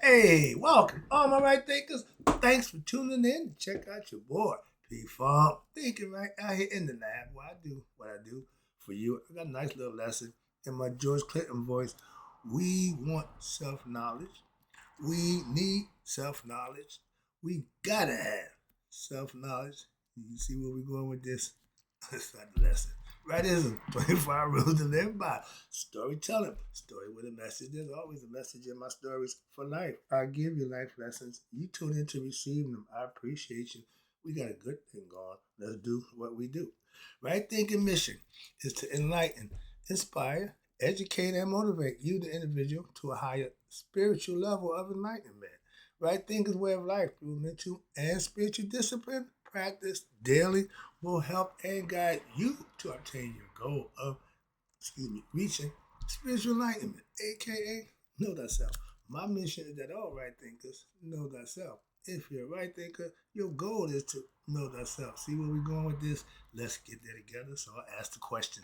Hey, welcome, all my right thinkers. Thanks for tuning in. Check out your boy, P Funk, thinking right out here in the lab where I do what I do for you. I got a nice little lesson in my George Clinton voice. We want self knowledge. We need self knowledge. We gotta have self knowledge. You see where we're going with this? That's not the lesson. Rightism, 25 rules to live by. Storytelling, story with a message. There's always a message in my stories for life. I give you life lessons. You tune in to receive them. I appreciate you. We got a good thing going. Let's do what we do. Right thinking mission is to enlighten, inspire, educate, and motivate you, the individual, to a higher spiritual level of enlightenment. Right thinking way of life through mental and spiritual discipline, practice daily will help and guide you to obtain your goal of, reaching spiritual enlightenment, aka know thyself. My mission is that all right thinkers know thyself. If you're a right thinker, your goal is to know thyself. See where we're going with this? Let's get there together. So I ask the question: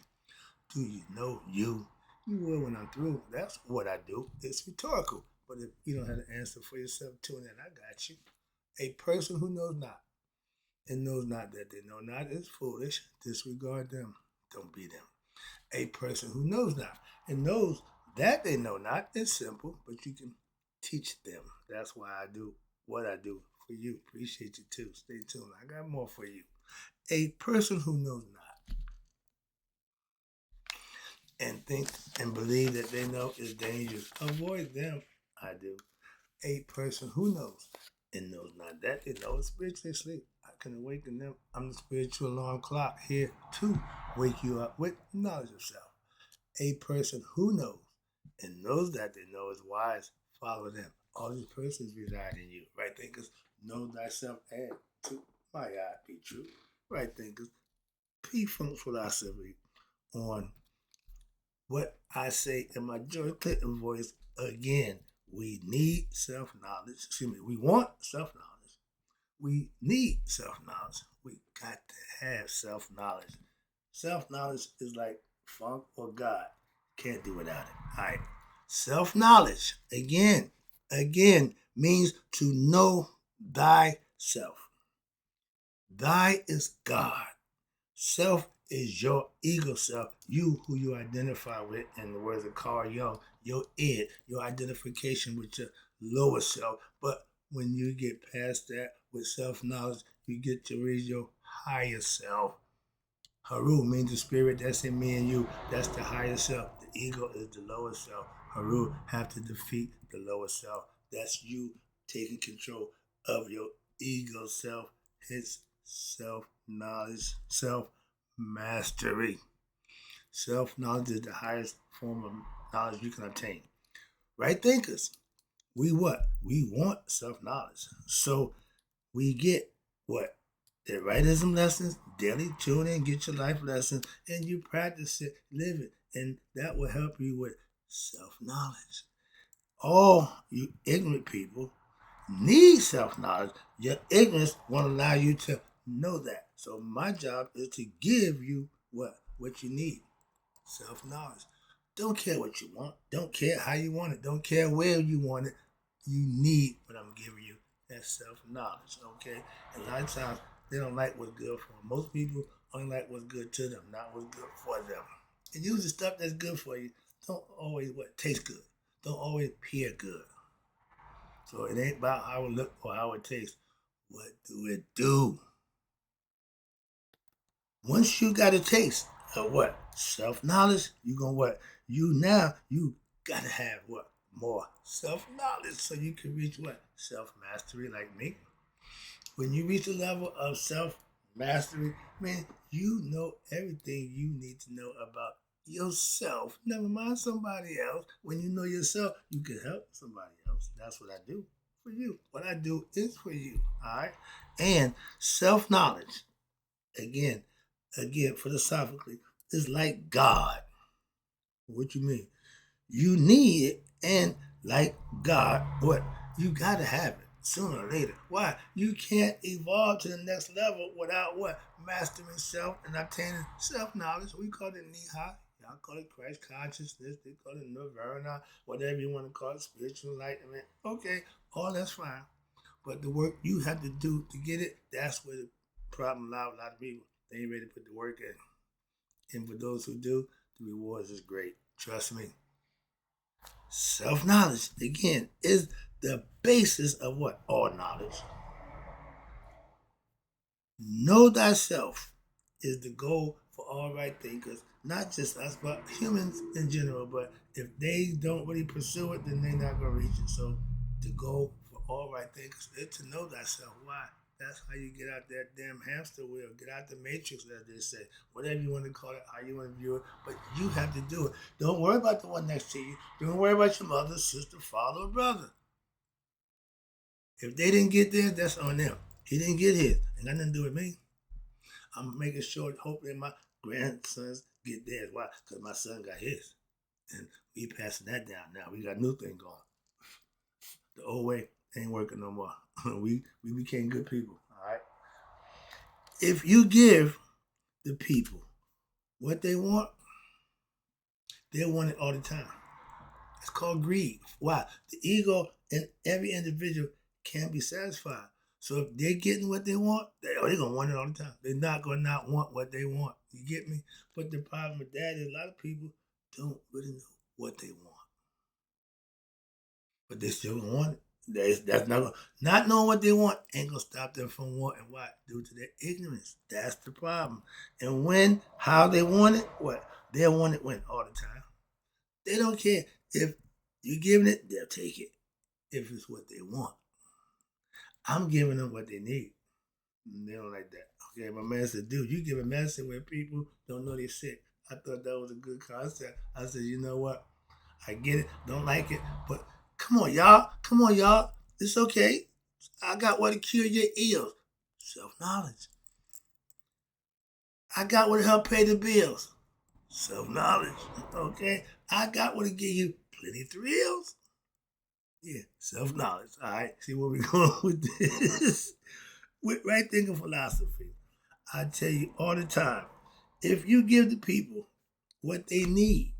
do you know you? You will when I'm through. That's what I do. It's rhetorical. But if you don't have an answer for yourself, tune in. I got you. A person who knows not and knows not that they know not is foolish. Disregard them. Don't be them. A person who knows not and knows that they know not is simple, but you can teach them. That's why I do what I do for you. Appreciate you too. Stay tuned. I got more for you. A person who knows not and think and believe that they know is dangerous. Avoid them. I do. A person who knows and knows not that they know is spiritually asleep. I can awaken them. I'm the spiritual alarm clock here to wake you up with knowledge of self. A person who knows and knows that they know is wise. Follow them. All these persons reside in you. Right thinkers, know thyself and to my God be true. Right thinkers, P Funk philosophy on what I say in my George Clinton voice again. We need self knowledge. Excuse me. We want self knowledge. We need self knowledge. We got to have self knowledge. Self knowledge is like funk or God. Can't do without it. All right. Self knowledge, again, means to know thyself. Thy is God. Self is your ego self, you who you identify with, in the words of Carl Jung, your id, your identification with your lower self. But when you get past that with self knowledge, you get to raise your higher self. Haru means the spirit that's in me and you. That's the higher self. The ego is the lower self. Haru have to defeat the lower self. That's you taking control of your ego self. His self knowledge, self mastery. Self knowledge is the highest form of knowledge you can obtain. Right thinkers, we what? We want self knowledge. So we get what? The rightism lessons, daily tune in, get your life lessons, and you practice it, live it, and that will help you with self knowledge. All you ignorant people need self knowledge. Your ignorance won't allow you to know that. So my job is to give you what you need. Self knowledge. Don't care what you want. Don't care how you want it. Don't care where you want it. You need what I'm giving you. That's self knowledge. Okay. And a lot of times they don't like what's good for them. Most people only like what's good to them, not what's good for them. And use the stuff that's good for you. Don't always what taste good. Don't always appear good. So it ain't about how it look or how it tastes. What do it do? Once you got a taste of what? Self knowledge, you gonna what? You gotta have what? More self knowledge so you can reach what? Self mastery like me. When you reach a level of self mastery, man, you know everything you need to know about yourself. Never mind somebody else. When you know yourself, you can help somebody else. That's what I do for you. What I do is for you. All right. And self knowledge, again, philosophically, is like God. What you mean? You need it, and like God, what? You gotta have it sooner or later. Why? You can't evolve to the next level without what? Mastering self and obtaining self knowledge. We call it Nihai. Y'all call it Christ consciousness. They call it nirvana, whatever you want to call it, spiritual enlightenment. Okay, all that's fine. But the work you have to do to get it, that's where the problem lies with a lot of people. They ain't ready to put the work in. And for those who do, the rewards is great. Trust me. Self knowledge, again, is the basis of what? All knowledge. Know thyself is the goal for all right thinkers, not just us, but humans in general. But if they don't really pursue it, then they're not going to reach it. So the goal for all right thinkers is to know thyself. Why? That's how you get out that damn hamster wheel, get out the matrix, as they say. Whatever you want to call it, how you want to view it, but you have to do it. Don't worry about the one next to you. Don't worry about your mother, sister, father, or brother. If they didn't get there, that's on them. He didn't get his. Ain't got nothing to do with me. I'm making sure, hopefully, my grandsons get theirs. Why? Because my son got his. And we passing that down now. We got a new thing going. The old way ain't working no more. we became good people. All right. If you give the people what they want, they'll want it all the time. It's called greed. Why? The ego in every individual can't be satisfied. So if they're getting what they want, they're going to want it all the time. They're not going to not want what they want. You get me? But the problem with that is a lot of people don't really know what they want. But they still want it. That's not knowing what they want ain't gonna stop them from wanting what? Due to their ignorance. That's the problem. And how they want it, what? They'll want it when? All the time. They don't care. If you're giving it, they'll take it. If it's what they want. I'm giving them what they need. And they don't like that. Okay, my man said, dude, you giving medicine when people don't know they're sick. I thought that was a good concept. I said, you know what? I get it, don't like it, but come on, y'all. Come on, y'all. It's okay. I got what to cure your ills. Self-knowledge. I got what to help pay the bills. Self-knowledge. Okay? I got what to give you plenty thrills. Yeah, self-knowledge. All right. See where we're going with this. With right thinking philosophy, I tell you all the time, if you give the people what they need,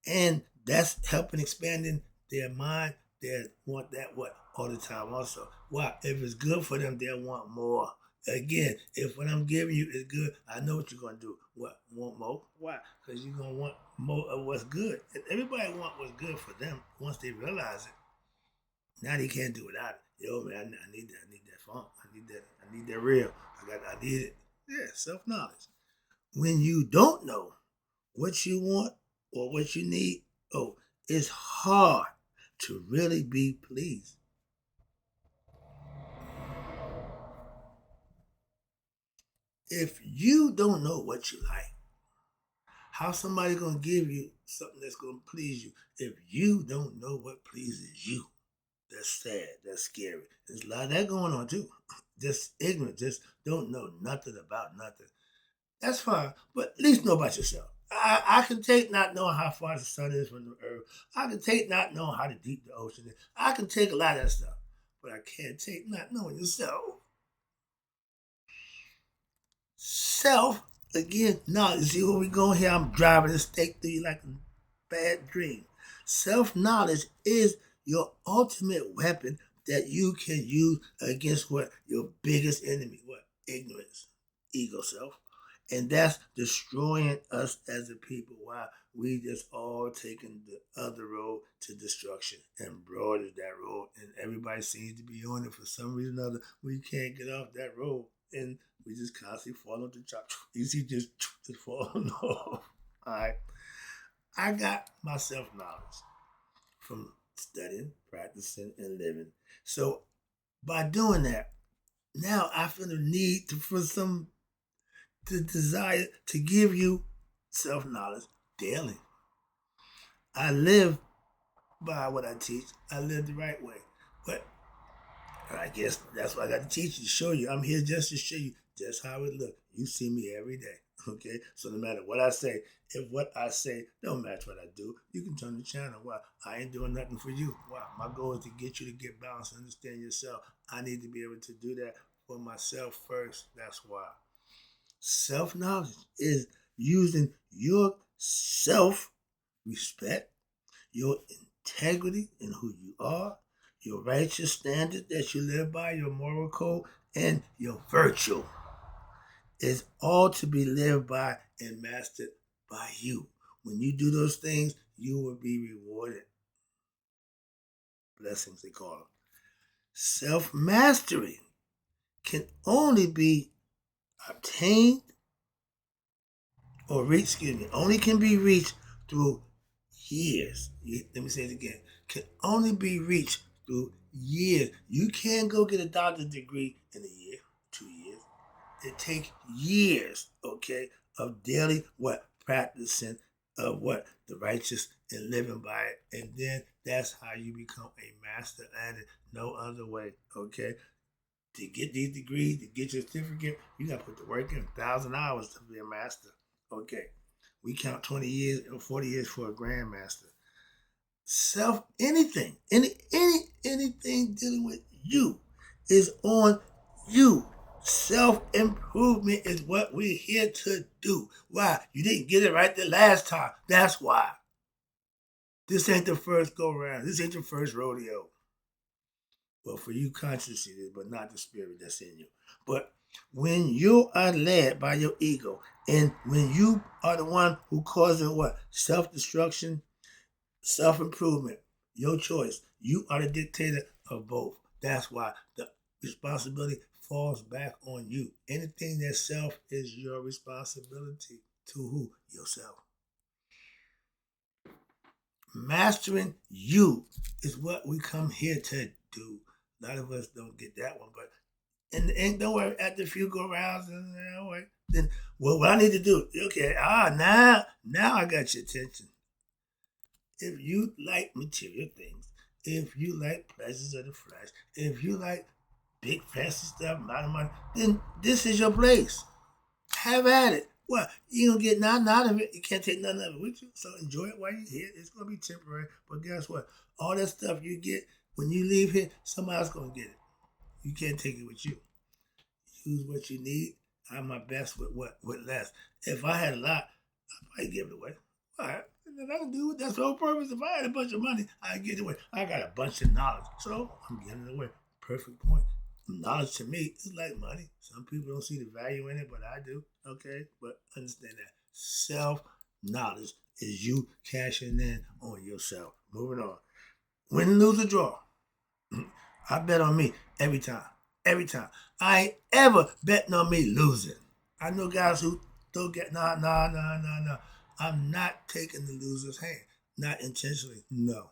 and that's helping expanding their mind, they want that what all the time also. Why? If it's good for them, they'll want more. Again, if what I'm giving you is good, I know what you're gonna do. What? Want more? Why? Because you're gonna want more of what's good. And everybody want what's good for them once they realize it. Now they can't do without it. Yo, man, I need that. I need that funk. I need that. I need that real. I need it. Yeah, self knowledge. When you don't know what you want or what you need, oh, it's hard to really be pleased. If you don't know what you like, how somebody gonna give you something that's gonna please you if you don't know what pleases you? That's sad. That's scary. There's a lot of that going on too. Just ignorant. Just don't know nothing about nothing. That's fine, but at least know about yourself. I can take not knowing how far the sun is from the earth. I can take not knowing how deep the ocean is. I can take a lot of that stuff, but I can't take not knowing yourself. Self, again, now you see where we going here? I'm driving this stake through you like a bad dream. Self knowledge is your ultimate weapon that you can use against what? Your biggest enemy, what? Ignorance, ego self. And that's destroying us as a people. Why? We just all taking the other road to destruction. And broad is that road. And everybody seems to be on it for some reason or other. We can't get off that road. And we just constantly fall into chop. You see, just falling off. All right. I got my self knowledge from studying, practicing, and living. So by doing that, now I feel the need for some the desire to give you self knowledge daily. I live by what I teach. I live the right way. But I guess that's why I got to teach you, to show you. I'm here just to show you just how it looks. You see me every day. Okay? So no matter what I say, if what I say don't match what I do, you can turn the channel. Why? I ain't doing nothing for you. Why? My goal is to get you to get balanced and understand yourself. I need to be able to do that for myself first. That's why. Self knowledge is using your self-respect, your integrity in who you are, your righteous standard that you live by, your moral code, and your virtue is all to be lived by and mastered by you. When you do those things, you will be rewarded. Blessings, they call them. Self-mastery can only be obtained or reached, only can be reached through years. Let me say it again. Can only be reached through years. You can't go get a doctor's degree in a year, 2 years. It takes years, okay, of daily practicing of the righteous and living by it. And then that's how you become a master at it. No other way, okay? To get these degrees, to get your certificate, you got to put the work in 1,000 hours to be a master. Okay. We count 20 years or 40 years for a grandmaster. Anything dealing with you is on you. Self-improvement is what we're here to do. Why? You didn't get it right the last time. That's why. This ain't the first go round. This ain't the first rodeo. Well, for you, conscious it is, but not the spirit that's in you. But when you are led by your ego, and when you are the one who causes self-destruction, self-improvement, your choice. You are the dictator of both. That's why the responsibility falls back on you. Anything that's self is your responsibility. To who? Yourself. Mastering you is what we come here to do. A lot of us don't get that one, but and don't worry, after a few go rounds, then what I need to do? Okay, now I got your attention. If you like material things, if you like pleasures of the flesh, if you like big fancy stuff, a lot of money, then this is your place. Have at it. What? You don't get nothing out of it. You can't take nothing of it with you. So enjoy it while you're here. It's going to be temporary. But guess what? All that stuff you get, when you leave here, somebody else going to get it. You can't take it with you. Use what you need. I'm my best with less. If I had a lot, I'd probably give it away. All right. And I can do it. That's the whole purpose. If I had a bunch of money, I'd give it away. I got a bunch of knowledge. So I'm giving it away. Perfect point. Knowledge to me is like money. Some people don't see the value in it, but I do. Okay? But understand that. Self-knowledge is you cashing in on yourself. Moving on. Win, lose, or draw. I bet on me every time. Every time. I ain't ever betting on me losing. I know guys who don't get, nah. I'm not taking the loser's hand. Not intentionally. No.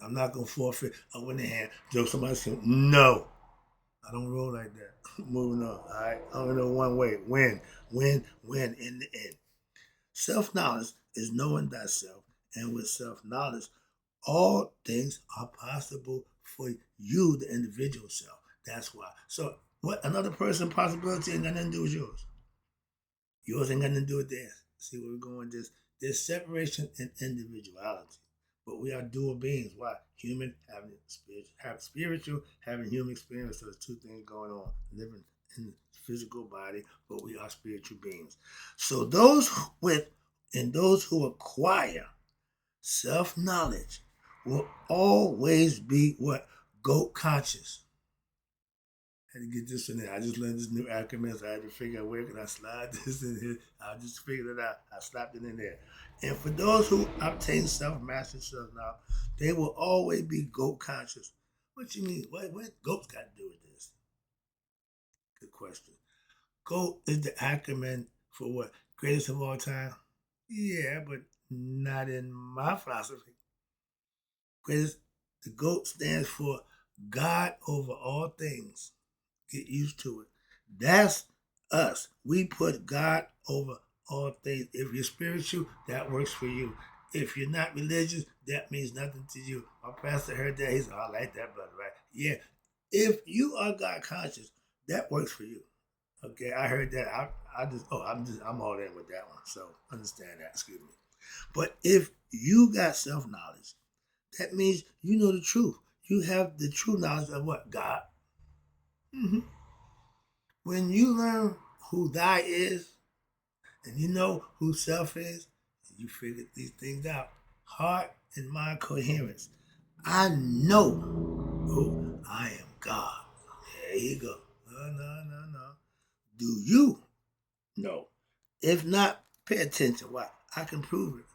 I'm not going to forfeit. I win the hand. Joke somebody said, no. I don't roll like that. Moving on. All right. I only know one way. Win in the end. Self-knowledge is knowing thyself. And with self-knowledge, all things are possible for you, the individual self. That's why. So what another person's possibility ain't got nothing to do with yours. Yours ain't got nothing to do with theirs. See where we're going? There's separation and individuality. But we are dual beings. Why? Human having spiritual having human experience. So there's two things going on. Living in the physical body, but we are spiritual beings. So those who acquire self-knowledge will always be GOAT conscious. I had to get this in there. I just learned this new acronym, so I had to figure out where can I slide this in here. I just figured it out. I slapped it in there. And for those who obtain self-mastery, self-knowledge, they will always be GOAT conscious. What you mean? What GOAT's got to do with this? Good question. GOAT is the acronym for what? Greatest of all time? Yeah, but not in my philosophy. Greatest, the GOAT stands for God over all things. Get used to it. That's us. We put God over all things. If you're spiritual, that works for you. If you're not religious, that means nothing to you. My pastor heard that. He said, I like that, brother, right? Yeah. If you are God conscious, that works for you. Okay, I heard that. I'm all in with that one. So understand that. Excuse me. But if you got self-knowledge, that means you know the truth. You have the true knowledge of what? God. Mm-hmm. When you learn who thy is, And you know who self is? You figured these things out. Heart and mind coherence. I know who I am, God. There you go. No. Do you know? If not, pay attention. Why? I can prove it.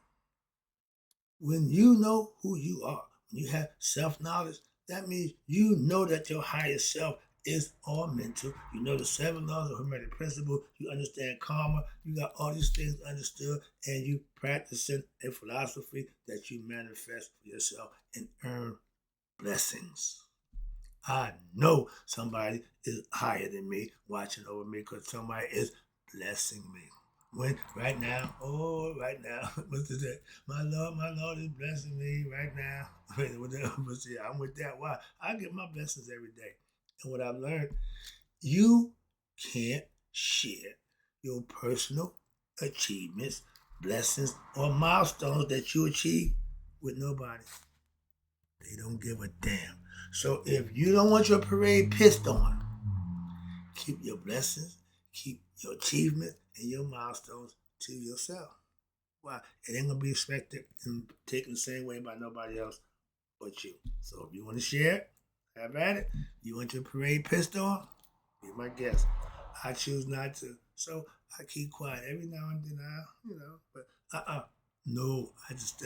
When you know who you are, when you have self-knowledge, that means you know that your higher self is all mental. You know the 7 laws of hermetic principle. You understand karma. You got all these things understood, and you practicing a philosophy that you manifest for yourself and earn blessings. I know somebody is higher than me, watching over me, because somebody is blessing me. When right now, right now, what's that? My Lord is blessing me right now. But see, I'm with that. Why? I get my blessings every day. And what I've learned, you can't share your personal achievements, blessings, or milestones that you achieve with nobody. They don't give a damn. So if you don't want your parade pissed on, keep your blessings, keep your achievements and your milestones to yourself. Why? It ain't gonna be expected and taken the same way by nobody else but you. So if you want to share it, have at it. You want your parade pissed on? Be my guest. I choose not to. So I keep quiet every now and then. But no, I just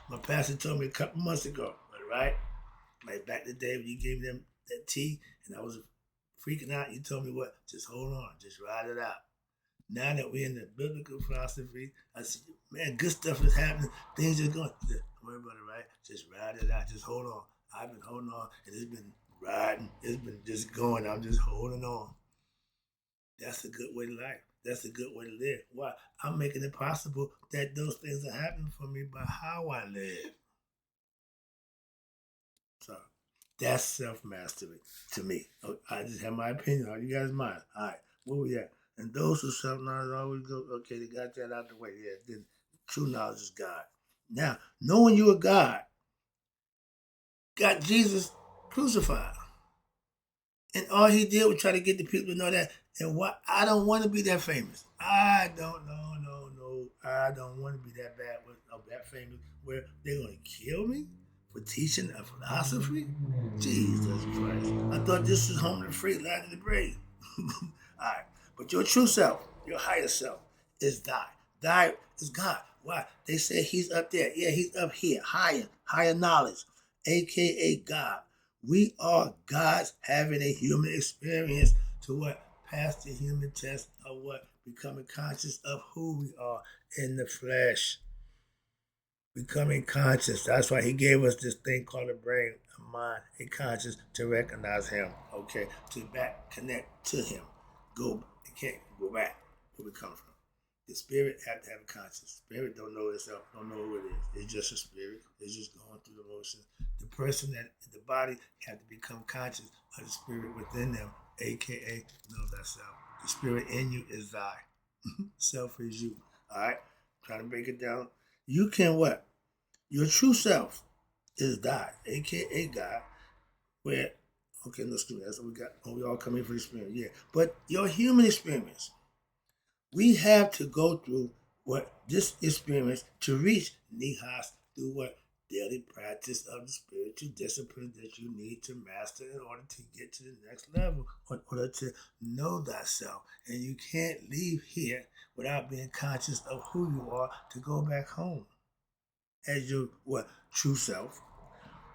my pastor told me a couple months ago, right? Like back the day when you gave them that tea and I was freaking out, you told me what? Just hold on, just ride it out. Now that we're in the biblical philosophy, I said, man, good stuff is happening. Things are going. Don't worry about it, right? Just ride it out. Just hold on. I've been holding on, and it's been riding. It's been just going. I'm just holding on. That's a good way to life. That's a good way to live. Why? I'm making it possible that those things are happening for me by how I live. So that's self mastery to me. I just have my opinion. Are you guys mine? All right, where we at? And those who self knowledge always go, okay, they got that out the way. Yeah, then true knowledge is God. Now, knowing you're God got Jesus crucified. And all he did was try to get the people to know that. And what I don't want to be that famous. I don't know, no. I don't want to be that bad of that famous where they're gonna kill me for teaching a philosophy. Jesus Christ! I thought this was home to the free, land of the brave. All right, but your true self, your higher self, is thy. Thy is God. Why? They say he's up there. Yeah, he's up here, higher knowledge, aka God. We are gods having a human experience to what? Pass the human test of what? Becoming conscious of who we are in the flesh. Becoming conscious. That's why he gave us this thing called a brain, a mind, a conscious to recognize him. Okay. To back connect to him. Go. It can't go back where we come from. The spirit have to have a conscience. Spirit don't know itself, don't know who it is. It's just a spirit. It's just going through the motions. The person that the body have to become conscious of the spirit within them, aka know thyself. The spirit in you is thy. Self is you. Alright? Trying to break it down. You can what? Your true self is thy, aka God. Where okay, let's do that. That's what we got. Oh, we all coming for the experience. Yeah. But your human experience. We have to go through what this experience to reach Nihas through what daily practice of the spiritual discipline that you need to master in order to get to the next level, in order to know thyself. And you can't leave here without being conscious of who you are to go back home as your what true self.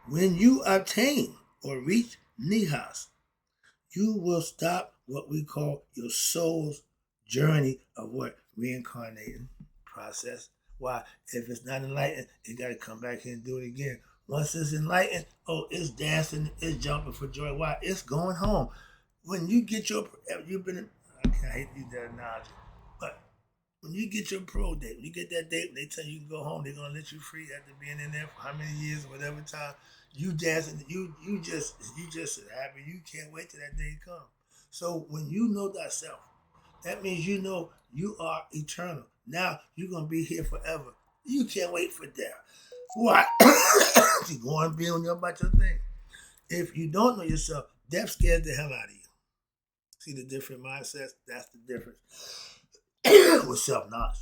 When you obtain or reach Nihas, you will stop what we call your soul's journey of what reincarnating process. Why? If it's not enlightened, it got to come back here and do it again. Once it's enlightened, it's dancing, it's jumping for joy. Why? It's going home. When you get your, you've been, I hate to use that analogy, but when you get your parole date, when you get that date, when they tell you can go home, they're gonna let you free after being in there for how many years, whatever time. You dancing, you just happy. You can't wait till that day comes. So when you know thyself, that means you know you are eternal. Now you're gonna be here forever. You can't wait for death. Why? You go on being on about your thing. If you don't know yourself, death scares the hell out of you. See the different mindsets? That's the difference. with self-knowledge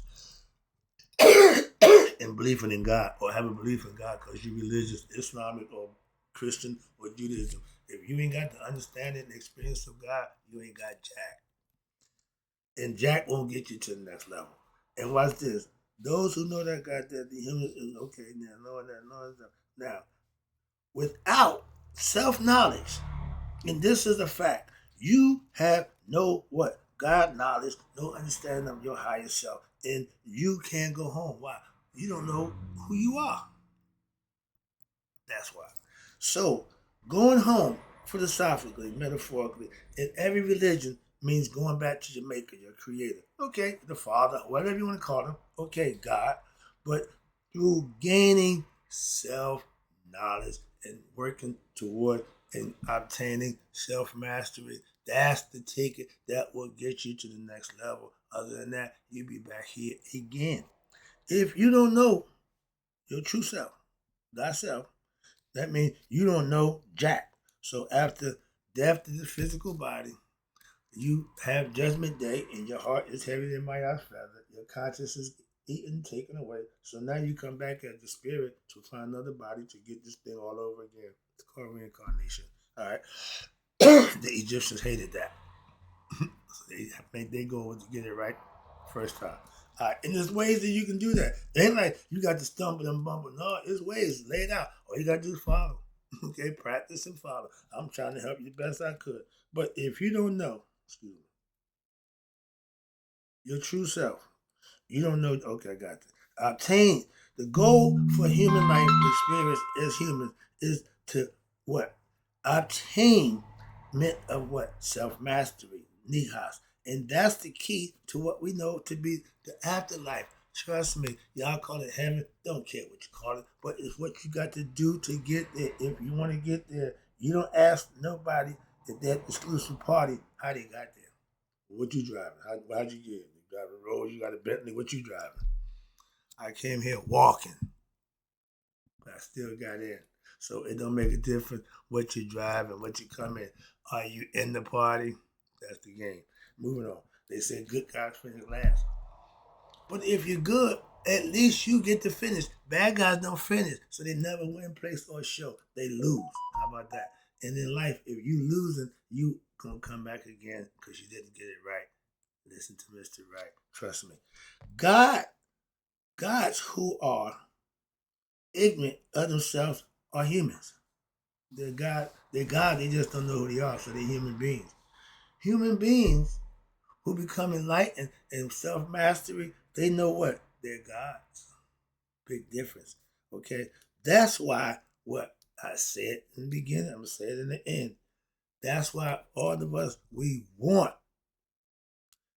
and believing in God, or have a belief in God because you're religious, Islamic or Christian or Judaism. If you ain't got the understanding and experience of God, you ain't got Jack. And Jack won't get you to the next level. And watch this. Those who know that God, that the human is okay now, knowing that, knowing that. Now, without self-knowledge, and this is a fact, you have no what? God knowledge, no understanding of your higher self. And you can't go home. Why? You don't know who you are. That's why. So, going home, philosophically, metaphorically, in every religion means going back to your maker, your creator. Okay, the Father, whatever you want to call him. Okay, God. But through gaining self knowledge and working toward and obtaining self mastery, that's the ticket that will get you to the next level. Other than that, you'll be back here again. If you don't know your true self, thyself, that means you don't know Jack. So after death to the physical body, you have judgment day and your heart is heavier than my feather. Your conscience is eaten, taken away. So now you come back as the spirit to find another body to get this thing all over again. It's called reincarnation. All right. The Egyptians hated that. So they go to get it right first time. And there's ways that you can do that. It ain't like you got to stumble and bumble. No, there's ways laid out. All you got to do is follow. Okay, practice and follow. I'm trying to help you the best I could. But if you don't know, excuse me, your true self, you don't know. Okay, I got this. Obtain the goal for human life experience as humans is to what? Obtain of what? Self mastery, nihas. And that's the key to what we know to be the afterlife. Trust me, y'all call it heaven. Don't care what you call it, but it's what you got to do to get there. If you want to get there, you don't ask nobody at that exclusive party how they got there. What you driving? How'd you get here? You driving a Rolls? You got a Bentley? What you driving? I came here walking, but I still got in. So it don't make a difference what you drive and what you come in. Are you in the party? That's the game. Moving on. They say good guys finish last. But if you're good, at least you get to finish. Bad guys don't finish, so they never win, place, or show. They lose. How about that? And in life, if you losing, you gonna come back again because you didn't get it right. Listen to Mr. Right. Trust me. Gods who are ignorant of themselves are humans. They're God, they just don't know who they are, so they're human beings. Human beings who become enlightened and self-mastery, they know what? They're gods. Big difference. Okay? That's why what I said in the beginning, I'm gonna say it in the end. That's why all of us we want,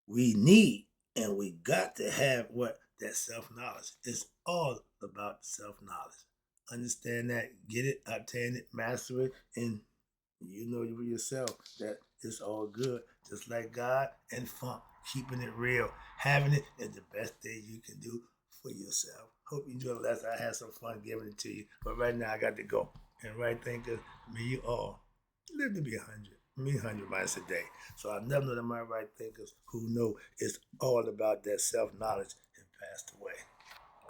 we need, and we got to have what? That self-knowledge. It's all about self-knowledge. Understand that, get it, obtain it, master it, and you know for yourself that it's all good. Just like God and funk, keeping it real, having it is the best thing you can do for yourself. Hope you enjoyed the lesson. I had some fun giving it to you, but right now I got to go. And right thinkers, may you all live to be 100. Me 100 miles a day. So I never know that my right thinkers who know it's all about that self knowledge and passed away.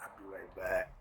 I'll be right back.